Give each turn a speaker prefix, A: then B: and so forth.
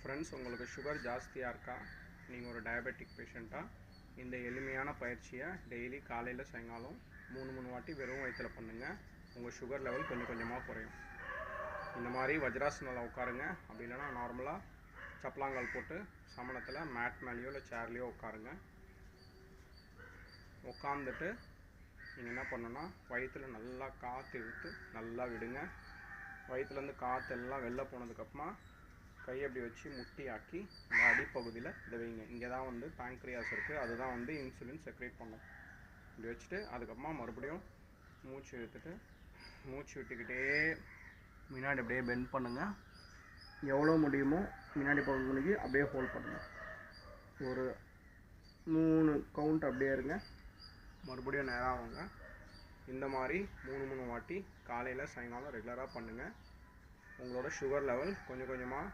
A: Friends, உங்களுக்கு sugar ஜாஸ்தியாக இருக்கா, நீங்கள் ஒரு டயபெட்டிக் பேஷண்ட்டாக, இந்த எளிமையான பயிற்சியை டெய்லி காலையில் சாயங்காலம் 3 வாட்டி வெறும் வயிற்றில் பண்ணுங்கள். உங்கள் சுகர் லெவல் கொஞ்சம் கொஞ்சமாக குறையும். இந்த மாதிரி வஜ்ராசனில் உட்காருங்க. அப்படி இல்லைனா நார்மலாக சப்பலாங்கால் போட்டு சமணத்தில் மேட் மேலேயோ இல்லை சேர்லேயோ உட்காருங்க. உட்காந்துட்டு நீங்கள் என்ன பண்ணணுன்னா, வயிற்றில் நல்லா காற்று இழுத்து நல்லா விடுங்க. வயிற்றுலேருந்து காற்றெல்லாம் வெளில போனதுக்கப்புறமா கையை அப்படி வச்சு முட்டி ஆக்கி இந்த அடிப்பகுதியில் இதை வைங்க. இங்கே தான் வந்து பேங்க்ரியாஸ் இருக்குது, அதுதான் வந்து இன்சுலின் செக்ரேட் பண்ணும். இப்படி வச்சுட்டு அதுக்கப்புறமா மறுபடியும் மூச்சு இழுத்துட்டு மூச்சு விட்டுக்கிட்டே முன்னாடி அப்படியே பெண்ட் பண்ணுங்கள். எவ்வளோ முடியுமோ முன்னாடி பகுதிக்கு அப்படியே ஹோல்ட் பண்ணுங்கள். ஒரு 3 கவுண்ட் அப்படியே இருங்க. மறுபடியும் நேராக வாங்க. இந்த மாதிரி 3 வாட்டி காலையில் சாயங்காலம் ரெகுலராக பண்ணுங்கள். உங்களோட சுகர் லெவல் கொஞ்சம் கொஞ்சமாக